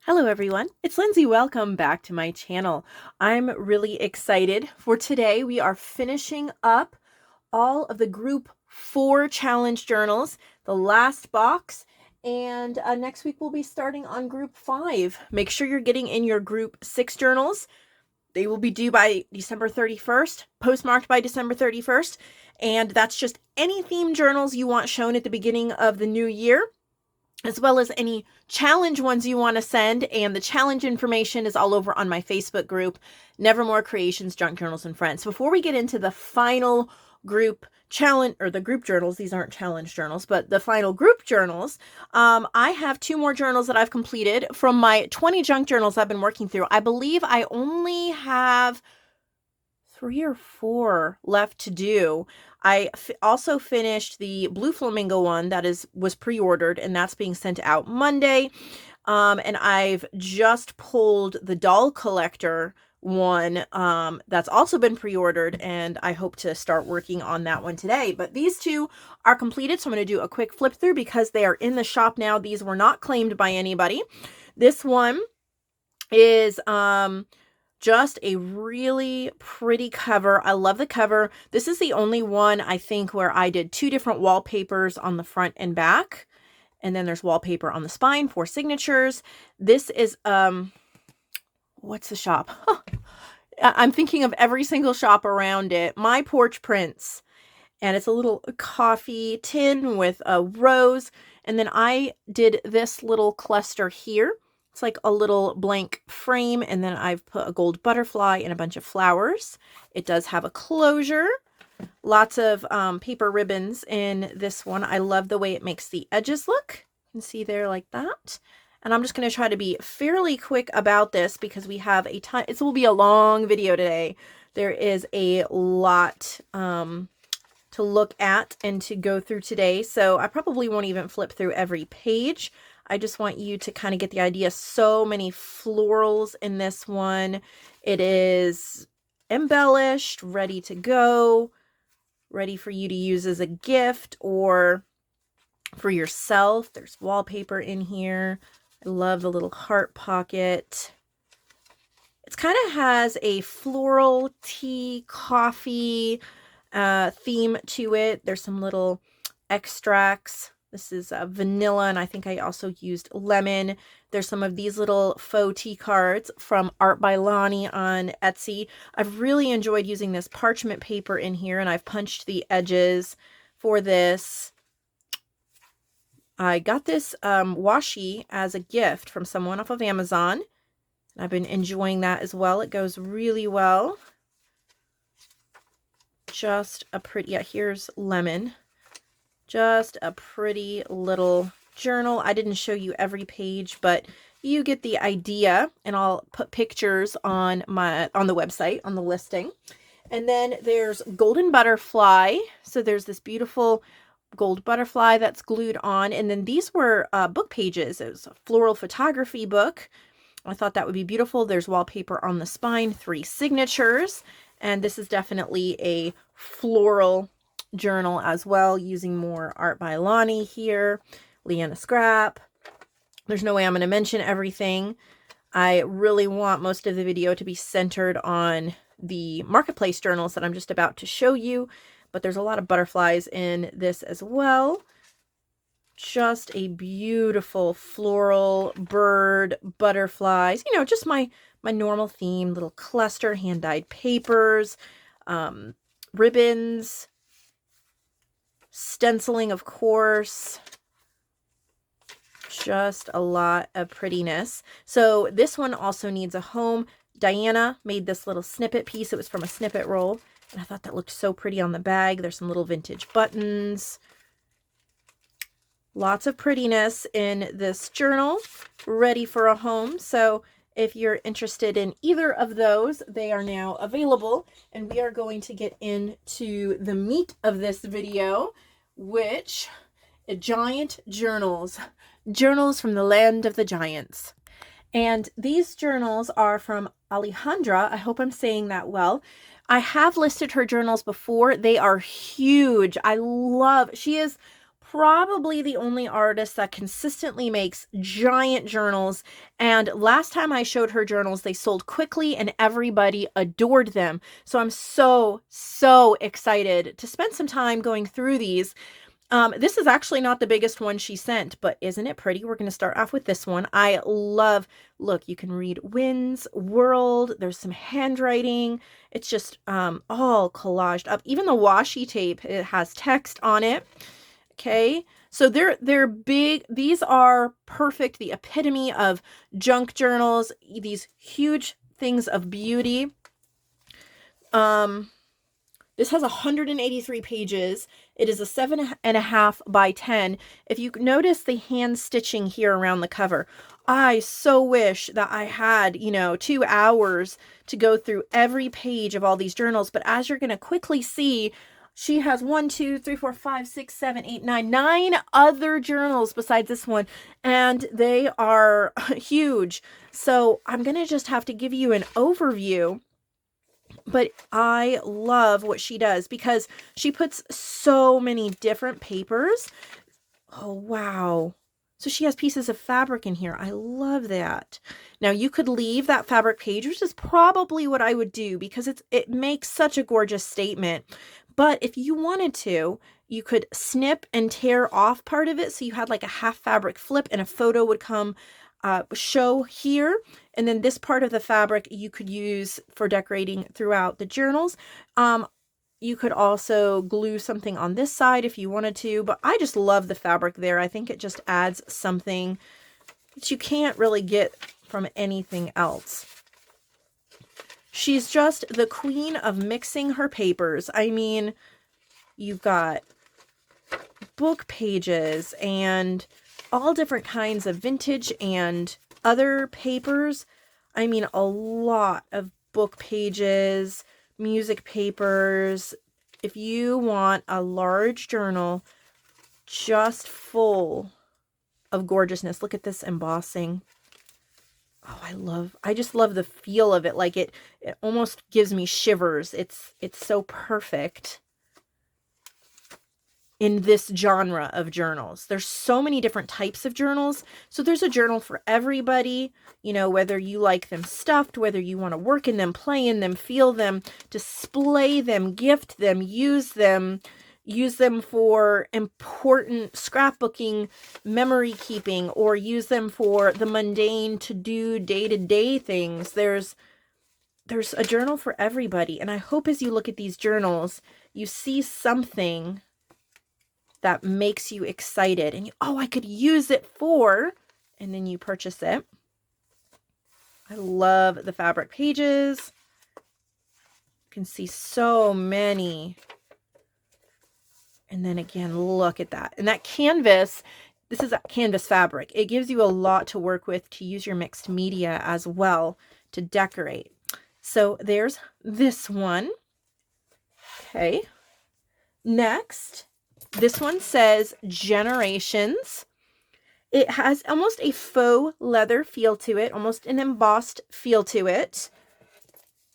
Hello everyone, it's Lindsay. Welcome back to my channel. I'm really excited for today. We are finishing up all of the group 4 challenge journals, the last box, and next week we'll be starting on group 5. Make sure you're getting in your group 6 journals. They will be due by December 31st, postmarked by December 31st, and that's just any theme journals you want shown at the beginning of the new year, as well as any challenge ones you want to send. And the challenge information is all over on my Facebook group, Nevermore Creations, Junk Journals, and Friends. Before we get into the final group challenge, or the group journals, these aren't challenge journals, but the final group journals, I have 2 more journals that I've completed from my 20 junk journals I've been working through. I believe I only have 3 or 4 left to do. I also finished the Blue Flamingo one that was pre-ordered, and that's being sent out Monday. And I've just pulled the Doll Collector one that's also been pre-ordered, and I hope to start working on that one today. But these 2 are completed, so I'm going to do a quick flip through because they are in the shop now. These were not claimed by anybody. This one is just a really pretty cover. I love the cover. This is the only one, I think, where I did 2 different wallpapers on the front and back. And then there's wallpaper on the spine for signatures. This is, what's the shop? I'm thinking of every single shop around it. My Porch Prints. And it's a little coffee tin with a rose. And then I did this little cluster here. It's like a little blank frame, and then I've put a gold butterfly and a bunch of flowers. It does have a closure. Lots of paper ribbons in this one. I love the way it makes the edges look. You can see there like that. And I'm just going to try to be fairly quick about this because we have a ton. It will be a long video today. There is a lot to look at and to go through today, so I probably won't even flip through every page. I just want you to kind of get the idea. So many florals in this one. It is embellished, ready to go, ready for you to use as a gift or for yourself. There's wallpaper in here. I love the little heart pocket. It kind of has a floral tea, coffee theme to it. There's some little extracts. This is vanilla, and I think I also used lemon. There's some of these little faux tea cards from Art by Lonnie on Etsy. I've really enjoyed using this parchment paper in here, and I've punched the edges for this. I got this washi as a gift from someone off of Amazon. I've been enjoying that as well. It goes really well. Just a pretty, yeah, here's lemon. Just a pretty little journal. I didn't show you every page, but you get the idea, and I'll put pictures on the website, on the listing. And then there's Golden Butterfly. So there's this beautiful gold butterfly that's glued on. And then these were book pages. It was a floral photography book. I thought that would be beautiful. There's wallpaper on the spine, 3 signatures. And this is definitely a floral journal as well, using more Art by Lonnie here. Leanna Scrap. There's no way I'm going to mention everything. I really want most of the video to be centered on the marketplace journals that I'm just about to show you, but there's a lot of butterflies in this as well. Just a beautiful floral bird, butterflies, you know, just my normal theme, little cluster, hand-dyed papers, ribbons, stenciling, of course. Just a lot of prettiness. So this one also needs a home. Diana made this little snippet piece. It was from a snippet roll, and I thought that looked so pretty on the bag. There's some little vintage buttons. Lots of prettiness in this journal, ready for a home. So if you're interested in either of those, they are now available, and we are going to get into the meat of this video, which giant journals from the land of the giants. And these journals are from Alejandra. I hope I'm saying that well. I have listed her journals before. They are huge. She is probably the only artist that consistently makes giant journals. And last time I showed her journals, they sold quickly and everybody adored them. So I'm so, so excited to spend some time going through these. This is actually not the biggest one she sent, but isn't it pretty? We're going to start off with this one. I love, look, you can read winds, world, there's some handwriting. It's just all collaged up. Even the washi tape, it has text on it. Okay, so they're big. These are perfect, the epitome of junk journals, these huge things of beauty. This has 183 pages. It is a 7.5 by 10. If you notice the hand stitching here around the cover, I so wish that I had, 2 hours to go through every page of all these journals. But as you're going to quickly see, she has 1, 2, 3, 4, 5, 6, 7, 8, 9 other journals besides this one. And they are huge. So I'm going to just have to give you an overview. But I love what she does because she puts so many different papers. Oh, wow. So she has pieces of fabric in here. I love that. Now you could leave that fabric page, which is probably what I would do because it makes such a gorgeous statement. But if you wanted to, you could snip and tear off part of it. So you had like a half fabric flip and a photo would come show here. And then this part of the fabric you could use for decorating throughout the journals. You could also glue something on this side if you wanted to, but I just love the fabric there. I think it just adds something that you can't really get from anything else. She's just the queen of mixing her papers. I mean, you've got book pages and all different kinds of vintage and other papers. I mean, a lot of book pages, music papers. If you want a large journal just full of gorgeousness, look at this embossing. Oh, I just love the feel of it. Like it almost gives me shivers. It's so perfect in this genre of journals. There's so many different types of journals. So there's a journal for everybody, whether you like them stuffed, whether you want to work in them, play in them, feel them, display them, gift them, use them for important scrapbooking, memory keeping, or use them for the mundane to-do day-to-day things. There's a journal for everybody. And I hope as you look at these journals, you see something that makes you excited and I could use it for, and then you purchase it. I love the fabric pages. You can see so many. And then again, look at that. And that canvas, this is a canvas fabric. It gives you a lot to work with to use your mixed media as well to decorate. So there's this one. Okay. Next, this one says Generations. It has almost a faux leather feel to it, almost an embossed feel to it.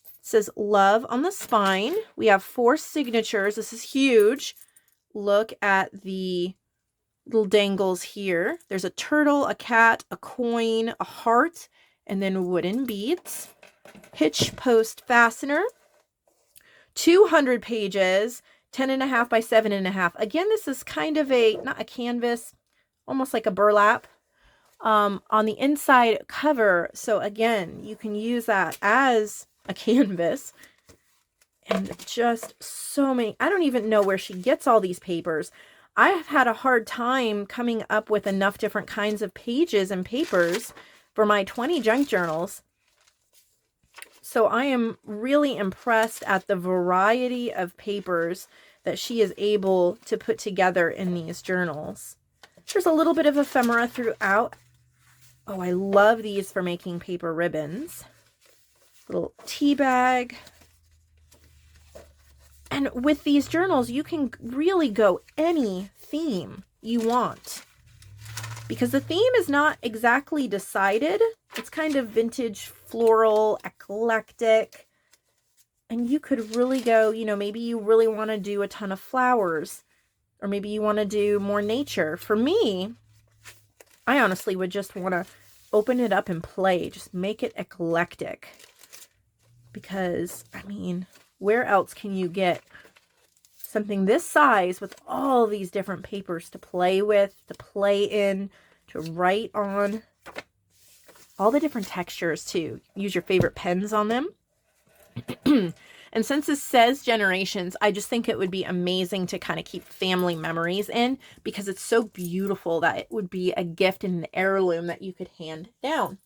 It says love on the spine. We have 4 signatures. This is huge. Look at the little dangles here. There's a turtle, a cat, a coin, a heart, and then wooden beads. Hitch post fastener. 200 pages. 10.5 by 7.5. Again, this is kind of not a canvas, almost like a burlap on the inside cover. So again, you can use that as a canvas. And just so many, I don't even know where she gets all these papers. I have had a hard time coming up with enough different kinds of pages and papers for my 20 junk journals. So I am really impressed at the variety of papers that she is able to put together in these journals. There's a little bit of ephemera throughout. Oh, I love these for making paper ribbons. Little tea bag. And with these journals, you can really go any theme you want. Because the theme is not exactly decided. It's kind of vintage, floral, eclectic. And you could really go, maybe you really want to do a ton of flowers or maybe you want to do more nature. For me, I honestly would just want to open it up and play. Just make it eclectic. Because, I mean, where else can you get something this size with all these different papers to play with, to play in, to write on? All the different textures too. Use your favorite pens on them. And since this says generations, I just think it would be amazing to kind of keep family memories in, because it's so beautiful that it would be a gift and an heirloom that you could hand down.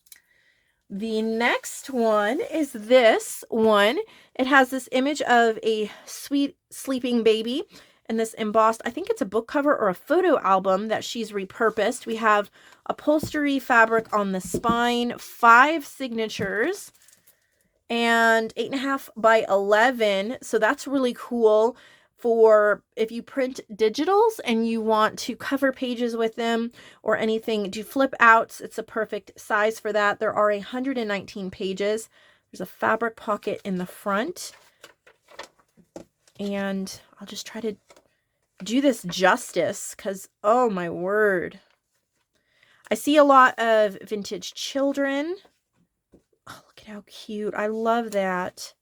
The next one is this one. It has this image of a sweet sleeping baby and this embossed, I think it's a book cover or a photo album that she's repurposed. We have upholstery fabric on the spine, 5 signatures, and 8.5 by 11. So that's really cool for if you print digitals and you want to cover pages with them or anything, do flip outs. It's a perfect size for that. There are 119 pages. There's a fabric pocket in the front. And I'll just try to do this justice because, oh my word. I see a lot of vintage children. Oh, look at how cute. I love that.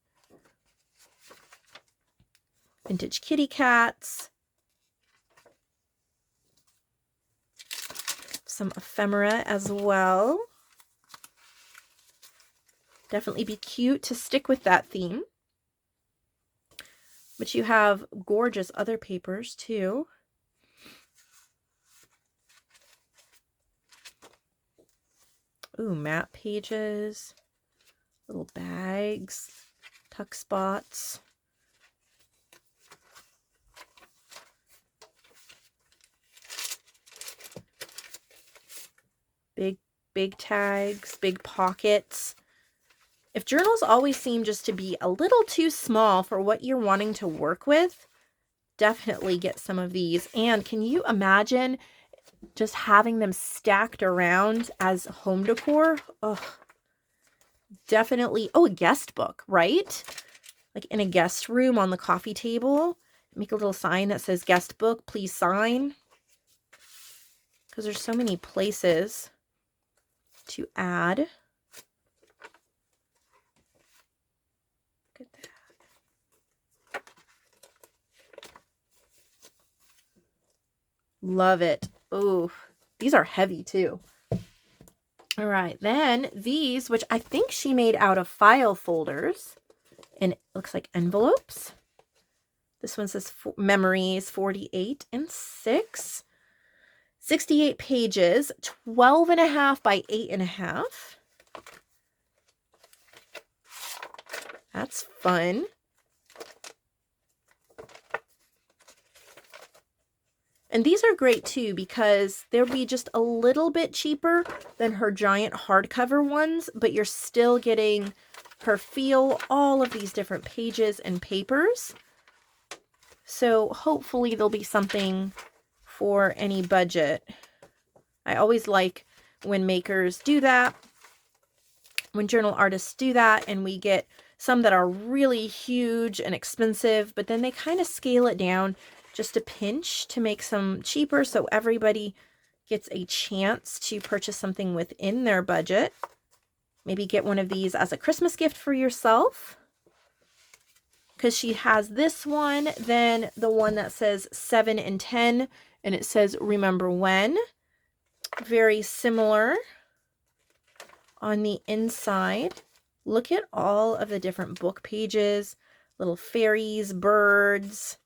Vintage kitty cats. Some ephemera as well. Definitely be cute to stick with that theme. But you have gorgeous other papers too. Ooh, matte pages. Little bags. Tuck spots. Big tags, big pockets. If journals always seem just to be a little too small for what you're wanting to work with, definitely get some of these. And can you imagine just having them stacked around as home decor? Ugh. Definitely. Oh, a guest book, right? Like in a guest room on the coffee table. Make a little sign that says guest book, please sign. Because there's so many places to add. Look at that. Love it. Oh, these are heavy too. All right, then these, which I think she made out of file folders, and it looks like envelopes. This one says memories 48 and 6. 68 pages, 12.5 by 8.5. That's fun. And these are great too because they'll be just a little bit cheaper than her giant hardcover ones, but you're still getting her feel, all of these different pages and papers. So hopefully there'll be something for any budget. I always like when makers do that, when journal artists do that, and we get some that are really huge and expensive, but then they kind of scale it down just a pinch to make some cheaper so everybody gets a chance to purchase something within their budget. Maybe get one of these as a Christmas gift for yourself. Because she has this one, then the one that says 7 and 10, and it says remember when. Very similar on the inside. Look at all of the different book pages, little fairies, birds,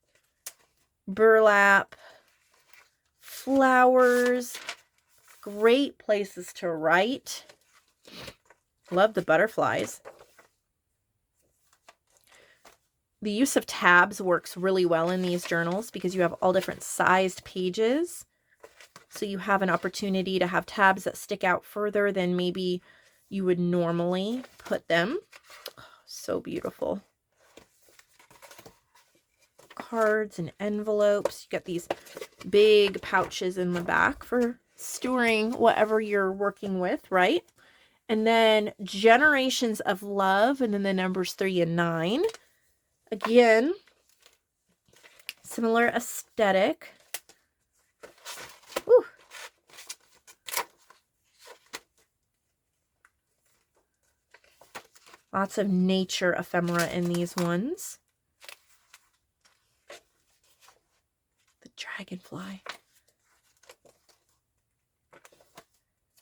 burlap, flowers, great places to write. Love the butterflies. The use of tabs works really well in these journals because you have all different sized pages. So you have an opportunity to have tabs that stick out further than maybe you would normally put them. Oh, so beautiful. Cards and envelopes. You got these big pouches in the back for storing whatever you're working with, right? And then generations of love, and then the numbers 3 and 9. Again, similar aesthetic. Lots of nature ephemera in these ones. The dragonfly.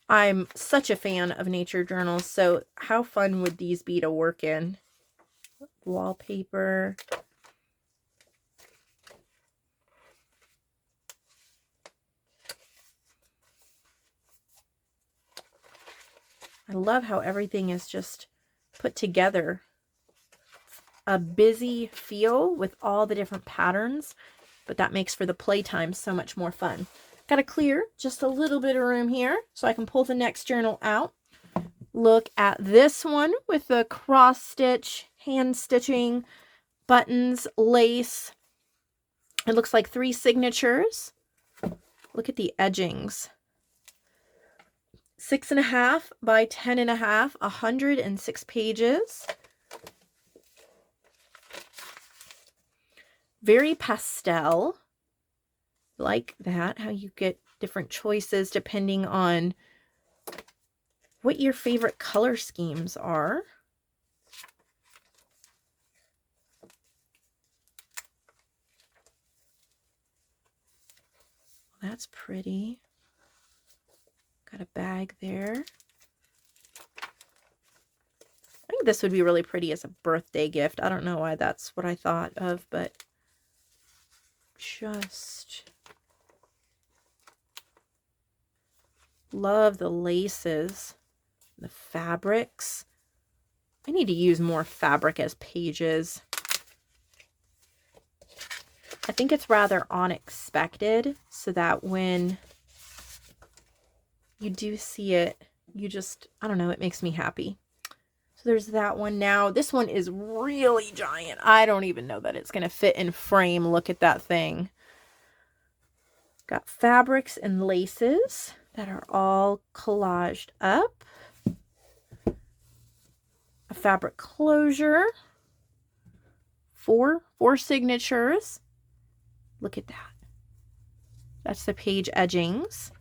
I'm such a fan of nature journals, so how fun would these be to work in? Wallpaper. I love how everything is just put together. A busy feel with all the different patterns, but that makes for the playtime so much more fun. Got to clear just a little bit of room here so I can pull the next journal out. Look at this one with the cross stitch, hand stitching, buttons, lace. It looks like 3 signatures. Look at the edgings. 6.5 by 10.5, 106 pages. Very pastel. Like that, how you get different choices depending on what your favorite color schemes are. That's pretty. Got a bag there. I think this would be really pretty as a birthday gift. I don't know why that's what I thought of, but just love the laces, the fabrics. I need to use more fabric as pages. I think it's rather unexpected, so that when you do see it, you just, I don't know, it makes me happy. So there's that one. Now, this one is really giant. I don't even know that it's going to fit in frame. Look at that thing. Got fabrics and laces that are all collaged up. A fabric closure. Four signatures. Look at that. That's the page edgings.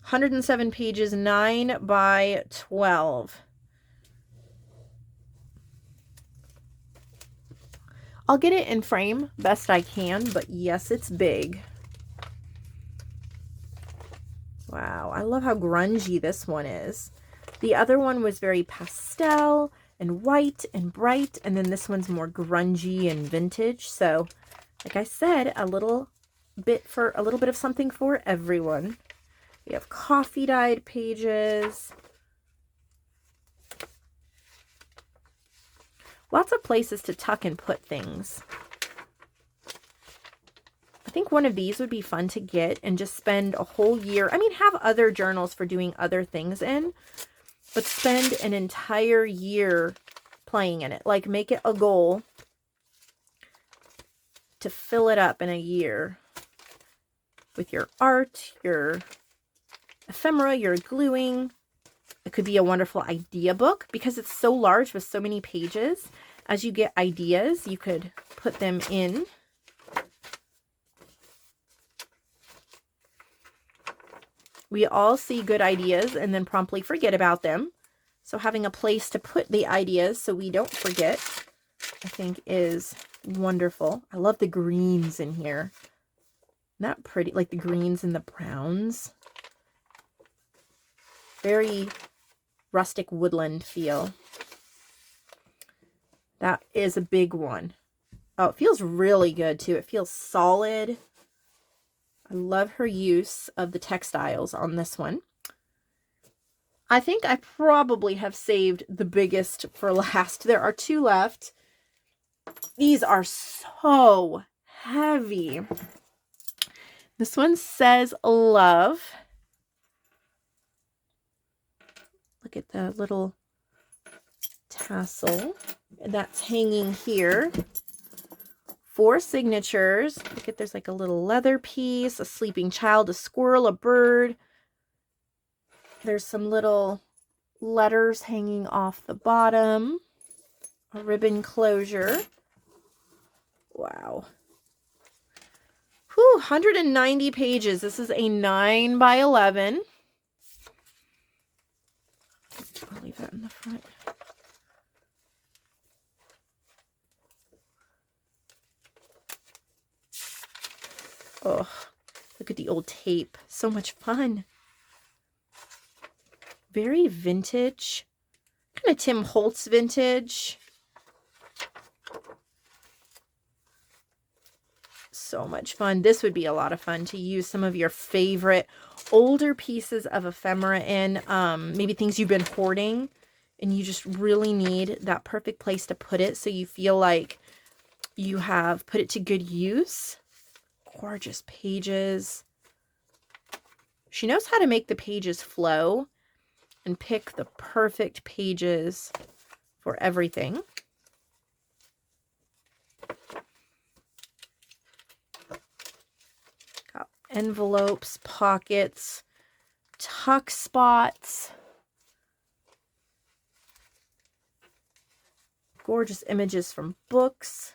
107 pages, 9 by 12. I'll get it in frame best I can, but yes, it's big. Wow, I love how grungy this one is. The other one was very pastel and white and bright, and then this one's more grungy and vintage. So, like I said, a little bit of something for everyone. We have coffee dyed pages. Lots of places to tuck and put things. I think one of these would be fun to get and just spend a whole year. I mean, have other journals for doing other things in, but spend an entire year playing in it. Like, make it a goal to fill it up in a year with your art, your ephemera, your gluing. It could be a wonderful idea book because it's so large with so many pages. As you get ideas, you could put them in. We all see good ideas and then promptly forget about them. So having a place to put the ideas so we don't forget, I think is wonderful. I love the greens in here. Isn't that pretty? Like the greens and the browns. Very rustic woodland feel. That is a big one. Oh, it feels really good too. It feels solid. I love her use of the textiles on this one. I think I probably have saved the biggest for last. There are 2 left. These are so heavy. This one says love. Look at the little tassel that's hanging here. 4 signatures. Look at, there's like a little leather piece, a sleeping child, a squirrel, a bird. There's some little letters hanging off the bottom. A ribbon closure. Wow. Whew, 190 pages. This is a 9 by 11. leave that in the front. Oh, look at the old tape. So much fun. Very vintage. Kind of Tim Holtz vintage. So much fun. This would be a lot of fun to use some of your favorite older pieces of ephemera in. Maybe things you've been hoarding and you just really need that perfect place to put it so you feel like you have put it to good use. Gorgeous pages. She knows how to make the pages flow and pick the perfect pages for everything. Got envelopes, pockets, tuck spots. Gorgeous images from books.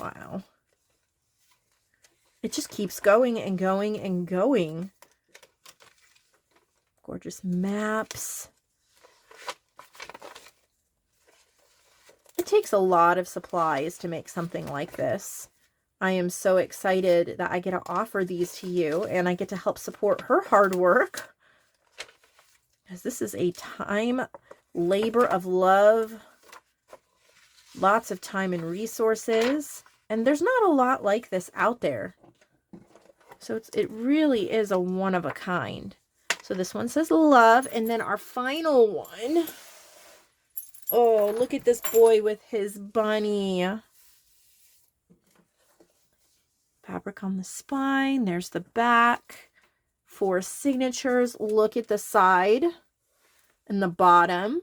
Wow. It just keeps going and going and going. Gorgeous maps. It takes a lot of supplies to make something like this. I am so excited that I get to offer these to you and I get to help support her hard work. Because this is a labor of love. Lots of time and resources. And there's not a lot like this out there. So it really is a one of a kind. So this one says love. And then our final one. Oh, look at this boy with his bunny. Fabric on the spine. There's the back. 4 signatures. Look at the side and the bottom.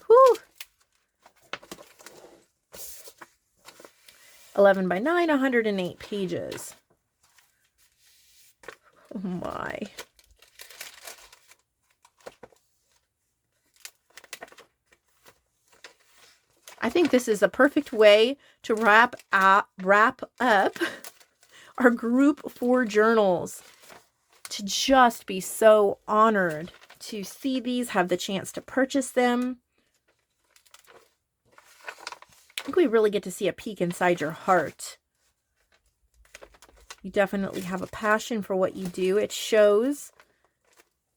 Whew. 11 by 9, 108 pages. Oh my. I think this is a perfect way to wrap up our group 4 journals. To just be so honored to see these, have the chance to purchase them. I think we really get to see a peek inside your heart. You definitely have a passion for what you do. It shows.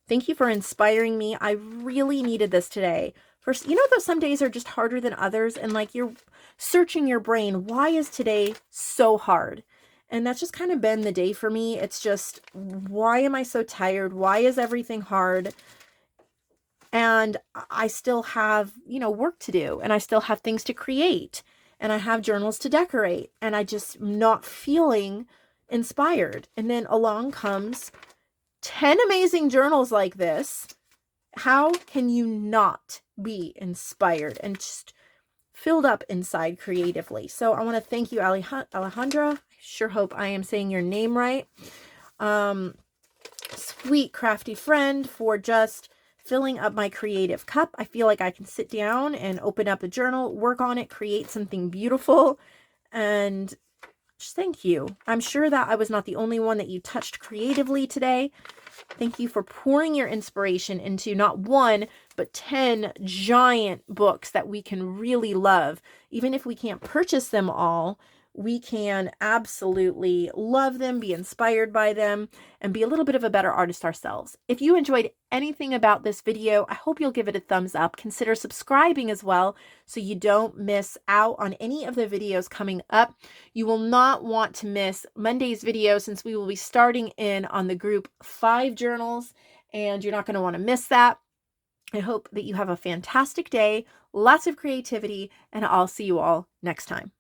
Thank you for inspiring me. I really needed this today. First, you know that some days are just harder than others, and like you're searching your brain, why is today so hard? And that's just kind of been the day for me. It's just, why am I so tired? Why is everything hard? And I still have, work to do, and I still have things to create, and I have journals to decorate, and I just not feeling inspired. And then along comes 10 amazing journals like this. How can you not be inspired and just filled up inside creatively? So I want to thank you, Alejandra. I sure hope I am saying your name right. Sweet, crafty friend, for just filling up my creative cup. I feel like I can sit down and open up a journal, work on it, create something beautiful, and just thank you. I'm sure that I was not the only one that you touched creatively today. Thank you for pouring your inspiration into not 1, but 10 giant books that we can really love. Even if we can't purchase them all, we can absolutely love them, be inspired by them, and be a little bit of a better artist ourselves. If you enjoyed anything about this video, I hope you'll give it a thumbs up. Consider subscribing as well so you don't miss out on any of the videos coming up. You will not want to miss Monday's video since we will be starting in on the group 5 journals, and you're not going to want to miss that. I hope that you have a fantastic day, lots of creativity, and I'll see you all next time.